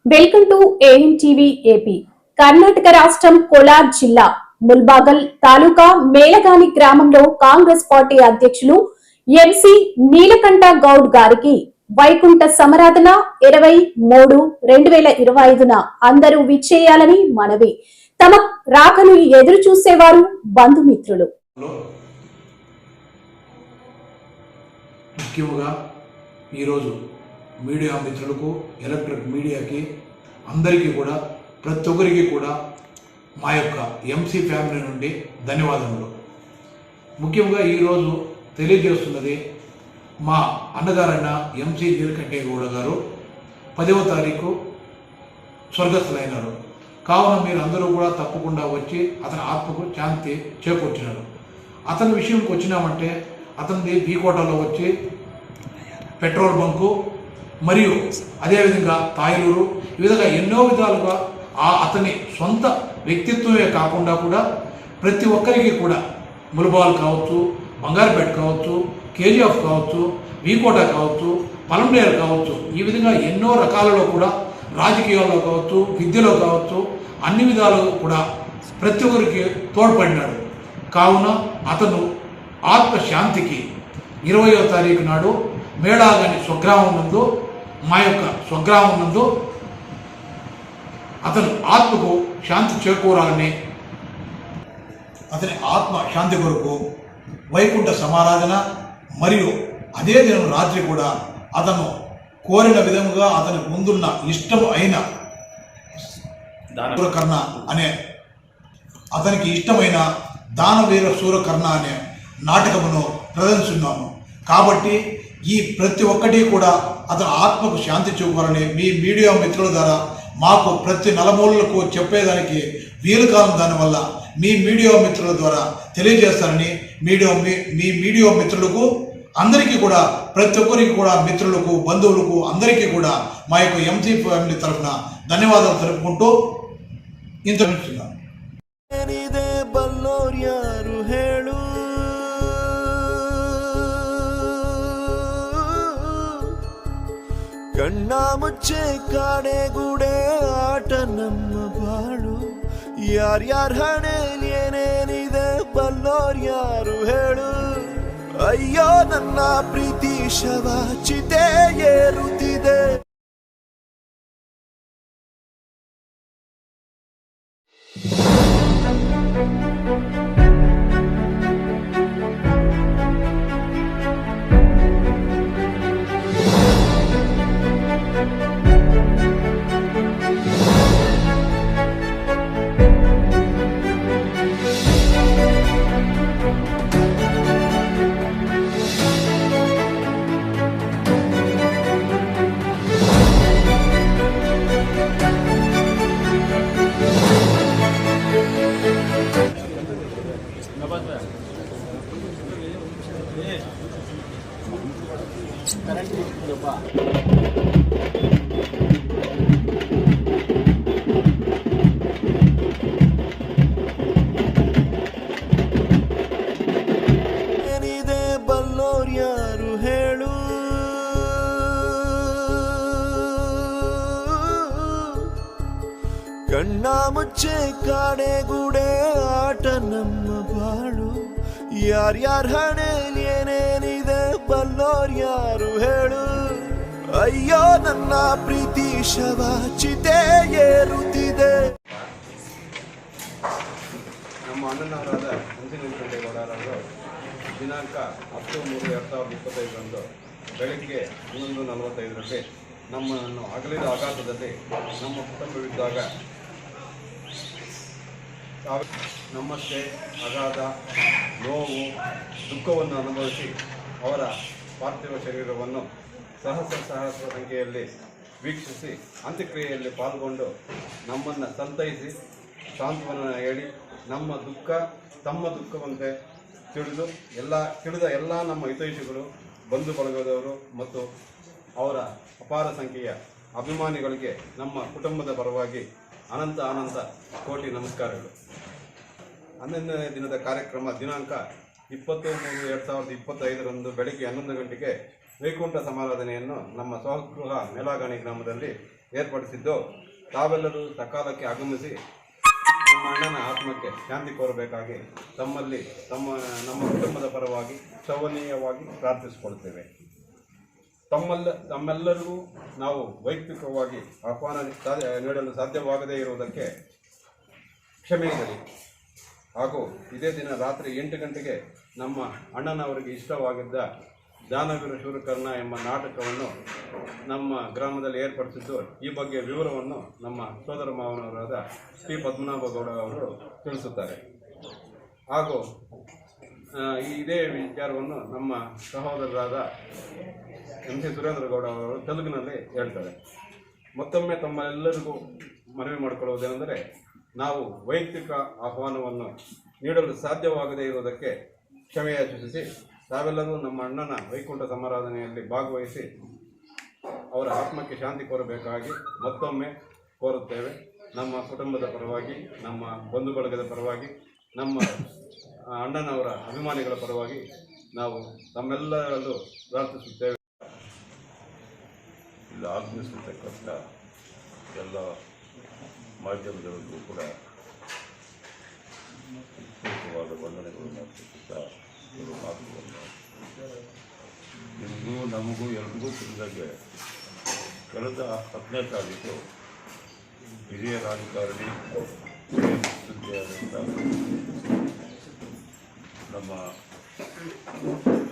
Welcome to AM TV AP. Karnataka రాష్ట్రం కోలార్ జిల్లా ముల్బాగల్ తాలూకా మేలగాని గ్రామంలో కాంగ్రెస్ పార్టీ అధ్యక్షులు ఎంసీ నీలకంఠ గౌడ్ గారికి వైకుంఠ సమరాధన 23/2025న అందరూ విచ్చేయాలని మనవి. తమ రాకను ఎదురు చూసేవారు బంధుమిత్రులు. ముఖ్యంగా ఈరోజు మీడియా మిత్రులకు, ఎలక్ట్రిక్ మీడియాకి అందరికీ కూడా, ప్రతి ఒక్కరికి కూడా మా యొక్క ఎంసీ ఫ్యామిలీ నుండి ధన్యవాదములు. ముఖ్యంగా ఈరోజు తెలియజేస్తున్నది మా అన్నగారైన ఎంసీ నీలకంఠ గౌడ గారు 10వ తారీఖు స్వర్గస్థులైనారు. కావున మీరు అందరూ కూడా తప్పకుండా వచ్చి అతని ఆత్మకు శాంతి చేకూర్చినారు. అతని విషయంకి వచ్చినామంటే అతనిది బీకోటలో వచ్చి పెట్రోల్ బంకు మరియు అదేవిధంగా తాయిలూరు ఈ విధంగా ఎన్నో విధాలుగా అతని సొంత వ్యక్తిత్వమే కాకుండా కూడా ప్రతి ఒక్కరికి కూడా ముల్బాల్ కావచ్చు, బంగారుపేట కావచ్చు, కేజీఎఫ్ కావచ్చు, వీకోట కావచ్చు, పలంనేరు కావచ్చు, ఈ విధంగా ఎన్నో రకాలలో కూడా రాజకీయాల్లో కావచ్చు, విద్యలో కావచ్చు, అన్ని విధాలు కూడా ప్రతి ఒక్కరికి తోడ్పడినాడు. కావున అతను ఆత్మశాంతికి 20వ తారీఖు నాడు మేళాగని స్వగ్రామం నందు, మా యొక్క స్వగ్రామం నందు అతను ఆత్మకు శాంతి చేకూరాలని, అతని ఆత్మ శాంతి కొరకు వైకుంఠ సమారాధన మరియు అదే దినం రాత్రి కూడా అతను కోరిన విధముగా అతని ముందున్న ఇష్టం అయిన సూరకర్ణ అనే అతనికి ఇష్టమైన దానవీర సూరకర్ణ అనే నాటకమును ప్రదర్శిస్తున్నాము. కాబట్టి ఈ ప్రతి ఒక్కటి కూడా అతని ఆత్మకు శాంతి చూపాలని మీ మీడియా మిత్రుల ద్వారా మాకు ప్రతి నలమూలలకు చెప్పేదానికి వీలు కాలం, దానివల్ల మీ మీడియా మిత్రుల ద్వారా తెలియజేస్తారని మీ మీడియా మిత్రులకు అందరికీ కూడా, ప్రతి ఒక్కరికి కూడా, మిత్రులకు, బంధువులకు అందరికీ కూడా మా యొక్క ఎంసీ ఫ్యామిలీ తరఫున ధన్యవాదాలు తెలుపుకుంటూ ఇంతస్తున్నాను. ಕಣ್ಣ ಮುಚ್ಚೆ ಕಾಡೆಗೂಡೆ ಆಟ ನಮ್ಮ ಬಾಳು, ಯಾರ್ಯಾರ ಹಣೆಯಲ್ಲಿ ಏನೇನಿದೆ ಬಲ್ಲೋರ್ಯಾರು ಹೇಳು. ಅಯ್ಯೋ ನನ್ನ ಪ್ರೀತಿ ಶವ ಚಿತೆ ಏರುತ್ತಿದೆ. ಏನಿದೆ ಬಲ್ಲೋರ್ಯಾರು ಹೇಳು. ಕಣ್ಣ ಮುಚ್ಚೆ ಕಾಡೆಗೂಡೆ ಆಟ ನಮ್ಮ ಬಾಳು, ಯಾರ್ಯಾರ ಹಣೆಯಲ್ಲಿ ಏನೇನಿದೆ ಬಲ್ಲೋರ್ಯಾರು ಹೇಳು. ಅಯ್ಯೋ ನನ್ನ ಪ್ರೀತಿ ಶವ ಚಿತೆ ಏರುತ್ತಿದೆ. ನಮ್ಮ ಅಣ್ಣನವರಾದ ಎಂಸಿ ನೀಲಕಂಠ ಗೌಡರವರು ದಿನಾಂಕ 10/3/2025 ಬೆಳಗ್ಗೆ 11:45 ನಮ್ಮನ್ನು ಅಗಲಿದ ಆಘಾತದಲ್ಲಿ ನಮ್ಮ ಕುಟುಂಬವಿದ್ದಾಗ ನಮ್ಮಷ್ಟೇ ಅಗಾಧ ನೋವು, ದುಃಖವನ್ನು ಅನುಭವಿಸಿ ಅವರ ಪಾರ್ಥಿವ ಶರೀರವನ್ನು ಸಹಸ್ರ ಸಂಖ್ಯೆಯಲ್ಲಿ ವೀಕ್ಷಿಸಿ ಅಂತ್ಯಕ್ರಿಯೆಯಲ್ಲಿ ಪಾಲ್ಗೊಂಡು ನಮ್ಮನ್ನು ಸಂತೈಸಿ ಸಾಂತ್ವನ ಹೇಳಿ ನಮ್ಮ ದುಃಖ ತಮ್ಮ ದುಃಖವಂತೆ ತಿಳಿದ ಎಲ್ಲ ನಮ್ಮ ಹಿತೈಷಿಗಳು, ಬಂಧು ಬಳಗದವರು ಮತ್ತು ಅವರ ಅಪಾರ ಸಂಖ್ಯೆಯ ಅಭಿಮಾನಿಗಳಿಗೆ ನಮ್ಮ ಕುಟುಂಬದ ಪರವಾಗಿ ಅನಂತ ಕೋಟಿ ನಮಸ್ಕಾರಗಳು. 11ನೇ ದಿನದ ಕಾರ್ಯಕ್ರಮ ದಿನಾಂಕ 20/3/2025 ಬೆಳಗ್ಗೆ 11 ಗಂಟೆಗೆ ವೈಕುಂಠ ಸಮಾರಾಧನೆಯನ್ನು ನಮ್ಮ ಸ್ವಗೃಹ ಮೇಲಾಗಣಿ ಗ್ರಾಮದಲ್ಲಿ ಏರ್ಪಡಿಸಿದ್ದು ತಾವೆಲ್ಲರೂ ಸಕಾಲಕ್ಕೆ ಆಗಮಿಸಿ ನಮ್ಮ ಅಣ್ಣನ ಆತ್ಮಕ್ಕೆ ಶಾಂತಿ ಕೋರಬೇಕಾಗಿ ನಮ್ಮ ಕುಟುಂಬದ ಪರವಾಗಿ ಸವನೀಯವಾಗಿ ಪ್ರಾರ್ಥಿಸಿಕೊಳ್ಳುತ್ತೇವೆ. ತಮ್ಮೆಲ್ಲರಿಗೂ ನಾವು ವೈಯಕ್ತಿಕವಾಗಿ ಆಹ್ವಾನ ನೀಡಲು ಸಾಧ್ಯವಾಗದೇ ಇರುವುದಕ್ಕೆ ಕ್ಷಮೆ ಇರಲಿ. ಹಾಗೂ ಇದೇ ದಿನ ರಾತ್ರಿ 8 ಗಂಟೆಗೆ ನಮ್ಮ ಅಣ್ಣನವರಿಗೆ ಇಷ್ಟವಾಗಿದ್ದ ದಾನವೀರ ಶೂರಕರ್ಣ ಎಂಬ ನಾಟಕವನ್ನು ನಮ್ಮ ಗ್ರಾಮದಲ್ಲಿ ಏರ್ಪಡಿಸಿದ್ದು. ಈ ಬಗ್ಗೆ ವಿವರವನ್ನು ನಮ್ಮ ಸೋದರ ಮಾವನವರಾದ ಶ್ರೀ ಪದ್ಮನಾಭ ಗೌಡ ಅವರು ತಿಳಿಸುತ್ತಾರೆ. ಹಾಗೂ ಇದೇ ವಿಚಾರವನ್ನು ನಮ್ಮ ಸಹೋದರರಾದ MC ಸುರೇಂದ್ರ ಗೌಡ ಅವರು ತೆಲುಗಿನಲ್ಲಿ ಹೇಳ್ತಾರೆ. ಮತ್ತೊಮ್ಮೆ ತಮ್ಮೆಲ್ಲರಿಗೂ ಮನವಿ ಮಾಡಿಕೊಳ್ಳುವುದೇನೆಂದರೆ, ನಾವು ವೈಯಕ್ತಿಕ ಆಹ್ವಾನವನ್ನು ನೀಡಲು ಸಾಧ್ಯವಾಗದೇ ಇರುವುದಕ್ಕೆ ಕ್ಷಮೆಯಾಚಿಸಿ ತಾವೆಲ್ಲರೂ ನಮ್ಮ ಅಣ್ಣನ ವೈಕುಂಠ ಸಮಾರಾಧನೆಯಲ್ಲಿ ಭಾಗವಹಿಸಿ ಅವರ ಆತ್ಮಕ್ಕೆ ಶಾಂತಿ ಕೋರಬೇಕಾಗಿ ಮತ್ತೊಮ್ಮೆ ಕೋರುತ್ತೇವೆ. ನಮ್ಮ ಕುಟುಂಬದ ಪರವಾಗಿ, ನಮ್ಮ ಬಂಧು ಬಳಗದ ಪರವಾಗಿ, ನಮ್ಮ ಅಣ್ಣನವರ ಅಭಿಮಾನಿಗಳ ಪರವಾಗಿ ನಾವು ತಮ್ಮೆಲ್ಲರಲ್ಲೂ ಪ್ರಾರ್ಥಿಸುತ್ತೇವೆ. ಇಲ್ಲಿ ಆಗಮಿಸಿರ್ತಕ್ಕಂಥ ಎಲ್ಲ ಮಾಧ್ಯಮದವರಿಗೂ ಕೂಡ ವಿಶೇಷವಾದ ವಂದನೆಗಳನ್ನು ಅರ್ಪಿಸುತ್ತಾ ಇವರು ಮಾತುಗಳನ್ನು ನಿಮಗೂ ನಮಗೂ ಎಲ್ರಿಗೂ ತಿಳಿದಾಗೆ ಕಳೆದ 10ನೇ ತಾರೀಕು ಹಿರಿಯ ರಾಜಕಾರಣಿ ಸುದ್ದಿಯಾದಂಥ ನಮ್ಮ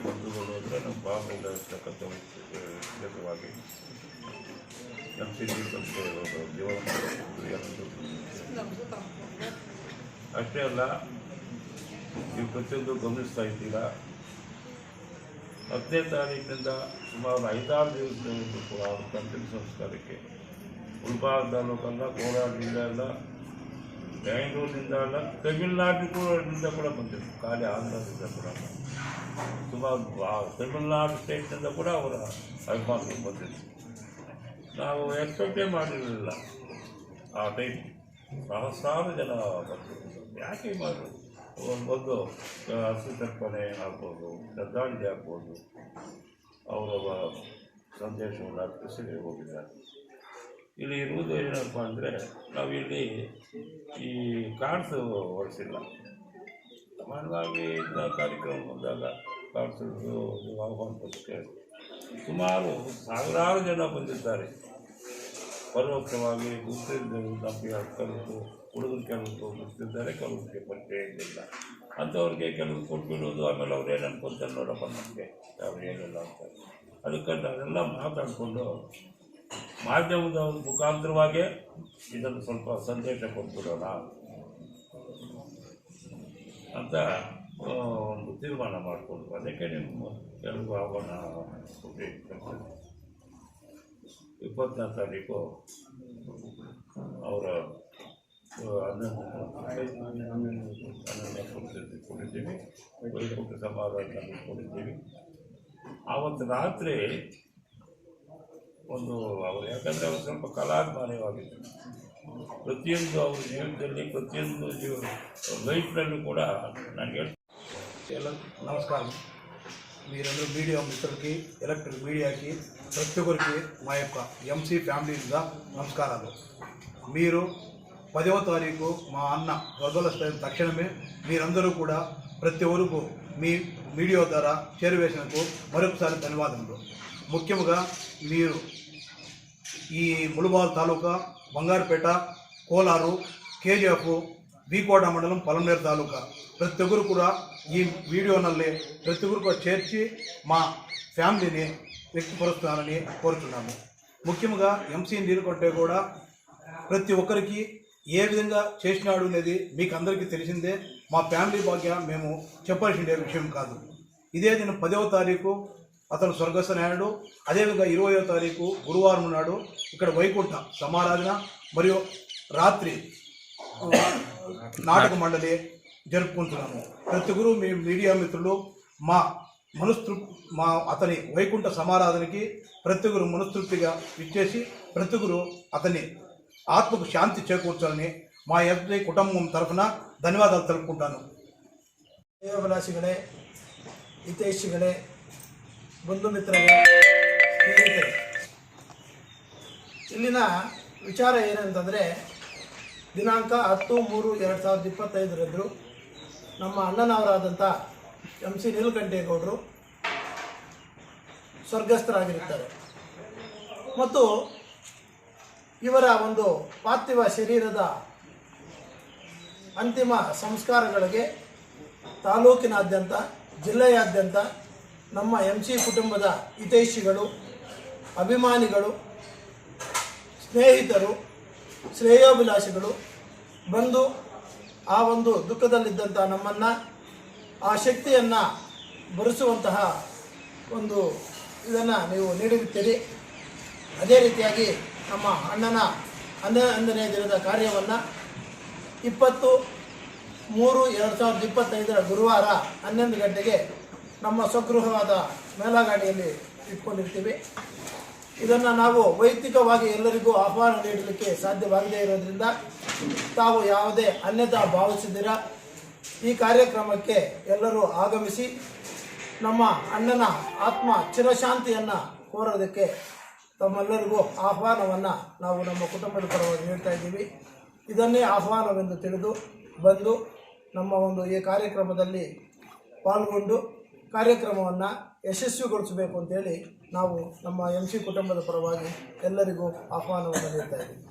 ಬಂಧುಗಳು ಅಂದರೆ ನಮ್ಮ ಭಾಗವಹಿಸ್ತಕ್ಕಂಥ ವಿಶೇಷವಾಗಿ MC ಜೀವನ ಅಷ್ಟೇ ಅಲ್ಲ, ನೀವು ಪ್ರತಿಯೊಂದು ಗಮನಿಸ್ತಾ ಇದ್ದೀರಾ. 10ನೇ ತಾರೀಕಿನಿಂದ ಸುಮಾರು 5-6 ದಿವಸದಿಂದ ಕೂಡ ಅವ್ರ ಅಂತಿಮ ಸಂಸ್ಕಾರಕ್ಕೆ ಮುಳಬಾಗಿಲು ತಾಲೂಕಲ್ಲ, ಕೋಲಾರ ಜಿಲ್ಲೆ ಅಲ್ಲ, ಬೆಂಗಳೂರಿನಿಂದ ಅಲ್ಲ, ತಮಿಳುನಾಡಿನಿಂದ ಕೂಡ ಬಂದಿತ್ತು. ಖಾಲಿ ಆಂಧ್ರದಿಂದ ಕೂಡ ಸುಮಾರು ತಮಿಳುನಾಡು ಸ್ಟೇಟ್ನಿಂದ ಕೂಡ ಅವರ ಅಭಿಮಾನಿಗಳು ಬಂದಿತ್ತು. ನಾವು ಎಕ್ಸ್ಪೆಕ್ಟೇ ಮಾಡಿರಲಿಲ್ಲ. ಆ ಟೈಮ್ ಸಹಸ್ರಾರು ಜನ ಬಂದಿತ್ತು. ಯಾಕೆ ಮಾಡೋದು? ಒಂದು ಹಸು ತರ್ಪಣೆ ಆಗ್ಬೋದು, ಶ್ರದ್ಧಾಂಜಲಿ ಆಗ್ಬೋದು, ಅವರ ಸಂದೇಶವನ್ನು ಅರ್ಪಿಸಿ ಹೋಗಿದ್ದಾರೆ. ಇಲ್ಲಿ ಇರುವುದು ಏನಪ್ಪ ಅಂದರೆ, ನಾವಿಲ್ಲಿ ಈ ಕಾರ್ಡ್ಸ್ ಹೊರಿಸಿಲ್ಲ. ಸಾಮಾನ್ಯವಾಗಿ ಕಾರ್ಯಕ್ರಮ ಬಂದಾಗ ಕಾರ್ಡ್ಸು ಆಹ್ವಾನ ಪತ್ರಿಕೆ ಸುಮಾರು ಸಾವಿರಾರು ಜನ ಬಂದಿದ್ದಾರೆ. ಪರೋಕ್ಷವಾಗಿ ಗುರುತಿದ್ದವರು ನಮಗೆ ಕಲಿತು ಹುಡುಗರು ಕೆಲವರು ಗುರುತಿದ್ದಾರೆ, ಕೆಲವರಿಗೆ ಪರಿಚಯ ಇಲ್ಲ. ಅಂಥವ್ರಿಗೆ ಕೆಲವರು ಕೊಟ್ಬಿಡೋದು. ಆಮೇಲೆ ಅವ್ರು ಏನು ಅನ್ಕೊತಾರೆ, ನೋಡಪ್ಪ ನಮಗೆ ಅವ್ರು ಏನಿಲ್ಲ ಅಂತ. ಅದಕ್ಕೆ ಅದೆಲ್ಲ ಮಾತಾಡಿಕೊಂಡು ಮಾಧ್ಯಮದ ಮುಖಾಂತರವಾಗೇ ಇದನ್ನು ಸ್ವಲ್ಪ ಸಂದೇಶ ಕೊಟ್ಬಿಡೋಣ ಅಂತ ಒಂದು ತೀರ್ಮಾನ ಮಾಡಿಕೊಂಡು ಅದಕ್ಕೆ ನಿಮ್ಮ ಎಲ್ರಿಗೂ ಆಹ್ವಾನ ಕೊಟ್ಟು 20ನೇ ತಾರೀಕು ಅವರ 11ನೇ ಕೊಟ್ಟಿದ್ದೀವಿ, ವೈಕುಂಠ ಸಮಾರಾಧನೆ ಕೊಟ್ಟಿದ್ದೀವಿ. ಆವತ್ತು ರಾತ್ರಿ ಒಂದು ಅವರು, ಯಾಕಂದರೆ ಅವರು ಸ್ವಲ್ಪ ಕಲಾಭಿಮಾನವಾಗಿದ್ದರು. ಪ್ರತಿಯೊಂದು ಅವ್ರ ಜೀವನದಲ್ಲಿ ಪ್ರತಿಯೊಂದು ಲೈಫ್ನಲ್ಲೂ ಕೂಡ ನನಗೆ ಎಲ್ಲ నమస్కారం. మీరందరూ మీడియా మిత్రులకి, ఎలక్ట్రిక్ మీడియాకి, ప్రతి ఒక్కరికి మా యొక్క ఎంసీ ఫ్యామిలీగా నమస్కారాలు. మీరు 10వ తారీఖు మా అన్న స్వర్గస్థైన తక్షణమే మీరందరూ కూడా ప్రతి ఒక్కరికి మీ మీడియా ద్వారా చేరువేసినందుకు మరొకసారి ధన్యవాదములు. ముఖ్యంగా మీరు ఈ ములుబాల్ తాలూకా, బంగారుపేట, కోలారు, KGF, వీకోట మండలం, పలమనేరు తాలూకా ప్రతి ఒక్కరు కూడా ఈ వీడియోನಲ್ಲಿ ప్రతి ఒక్కరు కూడా చేర్చి మా ఫ్యామిలీని వ్యక్తపరుస్తున్నారని కోరుతున్నాము. ముఖ్యంగా ఎంసీ నీలకంఠ కూడా ప్రతి ఒక్కరికి ఏ విధంగా చేసినాడు అనేది మీకు అందరికీ తెలిసిందే. మా ఫ్యామిలీ భాగ్య మేము చెప్పాల్సిన విషయం కాదు. ఇదే దిన 10వ తారీఖు అతను స్వర్గస్థనాయుడు. అదేవిధంగా 20వ తారీఖు గురువారం నాడు ఇక్కడ వైకుంఠ సమారాధన మరియు రాత్రి నాటక మండలి జరుపుకుంటున్నాము. ప్రతి ఒక్కరు మీ మీడియా మిత్రులు మా అతని వైకుంఠ సమారాధనకి ప్రతి ఒక్కరు మనస్తృప్తిగా ఇచ్చేసి ప్రతి ఒక్కరు అతని ఆత్మకు శాంతి చేకూర్చాలని మా ఎఫ్ఐ కుటుంబం తరఫున ಧನ್ಯವಾದಗಳು తెలుపుకుంటాను. ಶ್ರೇಯೋಭಿಲಾಷಿಗಳೇ, ಹಿತೈಷಿಗಳೇ, ಬಂಧು ಮಿತ್ರರೇ, ಸ್ನೇಹಿತರೆ, ಇಲ್ಲಿನ ವಿಚಾರ ಏನಂತಂದರೆ ದಿನಾಂಕ 10/3/2025 ನಮ್ಮ ಅಣ್ಣನವರಾದಂಥ MC ನೀಲಕಂಠೇಗೌಡರು ಸ್ವರ್ಗಸ್ಥರಾಗಿರುತ್ತಾರೆ ಮತ್ತು ಇವರ ಒಂದು ಪಾರ್ಥಿವ ಶರೀರದ ಅಂತಿಮ ಸಂಸ್ಕಾರಗಳಿಗೆ ತಾಲೂಕಿನಾದ್ಯಂತ ಜಿಲ್ಲೆಯಾದ್ಯಂತ ನಮ್ಮ MC ಕುಟುಂಬದ ಹಿತೈಷಿಗಳು, ಅಭಿಮಾನಿಗಳು, ಸ್ನೇಹಿತರು, ಶ್ರೇಯೋಭಿಲಾಷಿಗಳು ಬಂದು ಆ ಒಂದು ದುಃಖದಲ್ಲಿದ್ದಂಥ ನಮ್ಮನ್ನು ಆ ಶಕ್ತಿಯನ್ನು ಬರೆಸುವಂತಹ ಒಂದು ಇದನ್ನು ನೀವು ನೀಡಿರುತ್ತೀರಿ. ಅದೇ ರೀತಿಯಾಗಿ ನಮ್ಮ ಅಣ್ಣನ 11ನೇ ದಿನದ ಕಾರ್ಯವನ್ನು 20/3/2025 ಗುರುವಾರ 11 ಗಂಟೆಗೆ ನಮ್ಮ ಸ್ವಗೃಹವಾದ ಮೇಲಗಾಡಿಯಲ್ಲಿ ಇಟ್ಕೊಂಡಿರ್ತೀವಿ. ಇದನ್ನು ನಾವು ವೈಯಕ್ತಿಕವಾಗಿ ಎಲ್ಲರಿಗೂ ಆಹ್ವಾನ ನೀಡಲಿಕ್ಕೆ ಸಾಧ್ಯವಾಗದೇ ಇರೋದ್ರಿಂದ ತಾವು ಯಾವುದೇ ಅನ್ಯತಾ ಭಾವಿಸಿದಿರ ಈ ಕಾರ್ಯಕ್ರಮಕ್ಕೆ ಎಲ್ಲರೂ ಆಗಮಿಸಿ ನಮ್ಮ ಅಣ್ಣನ ಆತ್ಮ ಚಿರಶಾಂತಿಯನ್ನು ಕೋರೋದಕ್ಕೆ ತಮ್ಮೆಲ್ಲರಿಗೂ ಆಹ್ವಾನವನ್ನು ನಾವು ನಮ್ಮ ಕುಟುಂಬದ ಪರವಾಗಿ ನೀಡ್ತಾ ಇದ್ದೀವಿ. ಇದನ್ನೇ ಆಹ್ವಾನವೆಂದು ತಿಳಿದು ಬಂದು ನಮ್ಮ ಒಂದು ಈ ಕಾರ್ಯಕ್ರಮದಲ್ಲಿ ಪಾಲ್ಗೊಂಡು ಕಾರ್ಯಕ್ರಮವನ್ನು ಯಶಸ್ವಿಗೊಳಿಸಬೇಕು ಅಂತೇಳಿ ನಾವು ನಮ್ಮ MC ಕುಟುಂಬದ ಪರವಾಗಿ ಎಲ್ಲರಿಗೂ ಆಹ್ವಾನವನ್ನು ನೀಡ್ತಾ ಇದ್ದೀವಿ.